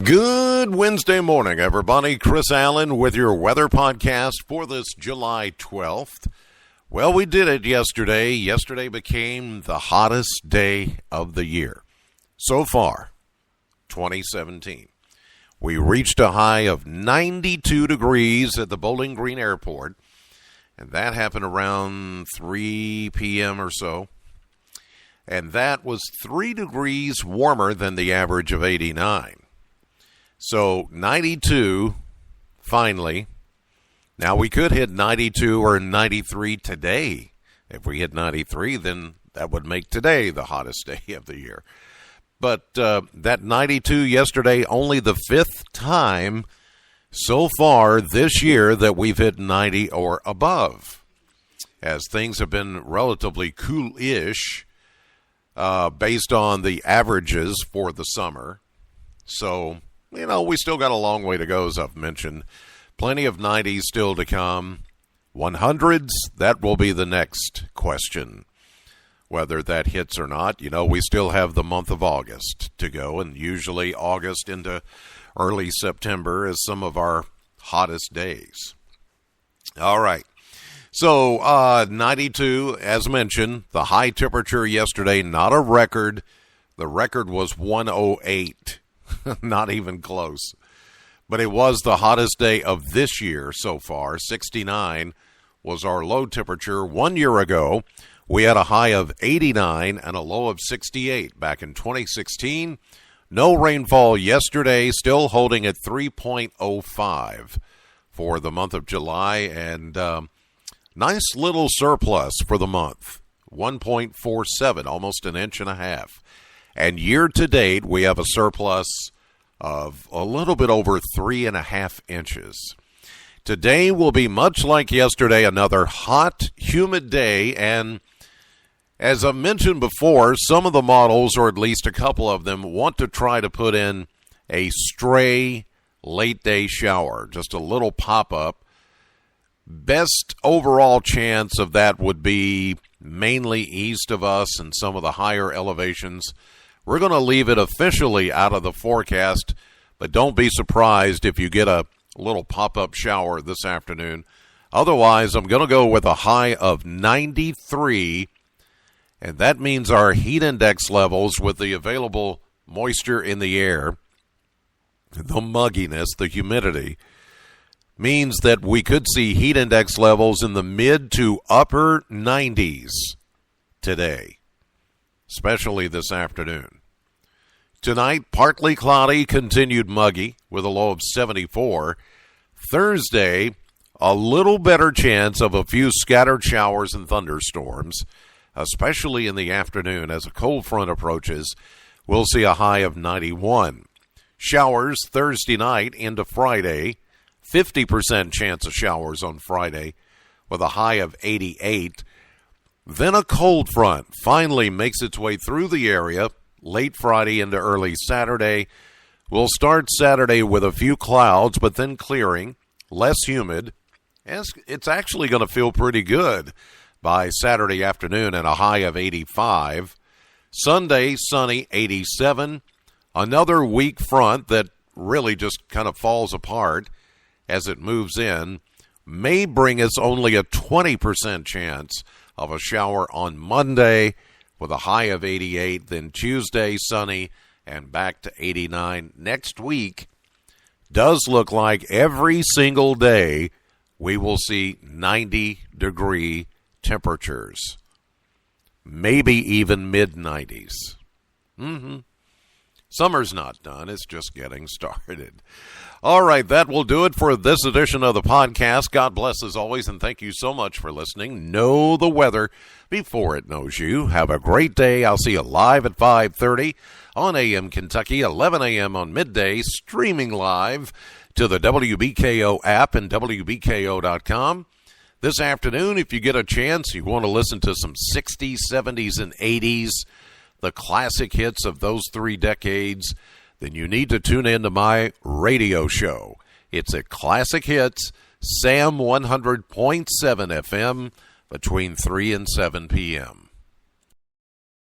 Good Wednesday morning, everybody. Chris Allen with your weather podcast for this July 12th. Well, we did it yesterday. Yesterday became the hottest day of the year. So far, 2017. We reached a high of 92 degrees at the Bowling Green Airport, and that happened around 3 p.m. or so. And that was 3 degrees warmer than the average of 89. So 92, finally. Now we could hit 92 or 93 today. If we hit 93, then that would make today the hottest day of the year. But that 92 yesterday, only the fifth time so far this year that we've hit 90 or above, as things have been relatively cool-ish based on the averages for the summer. So, you know, we still got a long way to go, as I've mentioned. Plenty of 90s still to come. 100s, that will be the next question, whether that hits or not. You know, we still have the month of August to go, and usually August into early September is some of our hottest days. All right. So 92, as mentioned, the high temperature yesterday, not a record. The record was 108. Not even close. But it was the hottest day of this year so far. 69 was our low temperature. 1 year ago, we had a high of 89 and a low of 68 back in 2016. No rainfall yesterday, still holding at 3.05 for the month of July. And nice little surplus for the month, 1.47, almost an inch and a half. And year-to-date, we have a surplus of a little bit over 3.5 inches. Today will be much like yesterday, another hot, humid day. And as I mentioned before, some of the models, or at least a couple of them, want to try to put in a stray late-day shower, just a little pop-up. Best overall chance of that would be mainly east of us and some of the higher elevations. We're going to leave it officially out of the forecast, but don't be surprised if you get a little pop-up shower this afternoon. Otherwise, I'm going to go with a high of 93, and that means our heat index levels with the available moisture in the air, the mugginess, the humidity, means that we could see heat index levels in the mid to upper 90s today, especially this afternoon. Tonight, partly cloudy, continued muggy with a low of 74. Thursday, a little better chance of a few scattered showers and thunderstorms, especially in the afternoon as a cold front approaches. We'll see a high of 91. Showers Thursday night into Friday, 50% chance of showers on Friday with a high of 88. Then a cold front finally makes its way through the area late Friday into early Saturday. We'll start Saturday with a few clouds, but then clearing, less humid. It's actually going to feel pretty good by Saturday afternoon and a high of 85. Sunday, sunny, 87. Another weak front that really just kind of falls apart as it moves in may bring us only a 20% chance of a shower on Monday with a high of 88, then Tuesday sunny and back to 89. Next week does look like every single day we will see 90-degree temperatures, maybe even mid-90s. Summer's not done. It's just getting started. All right, that will do it for this edition of the podcast. God bless as always, and thank you so much for listening. Know the weather before it knows you. Have a great day. I'll see you live at 5:30 on AM Kentucky, 11 a.m. on midday, streaming live to the WBKO app and WBKO.com. This afternoon, if you get a chance, you want to listen to some 60s, 70s, and 80s, the classic hits of those 3 decades, then you need to tune in to my radio show. It's at Classic Hits, Sam 100.7 FM, between 3 and 7 p.m.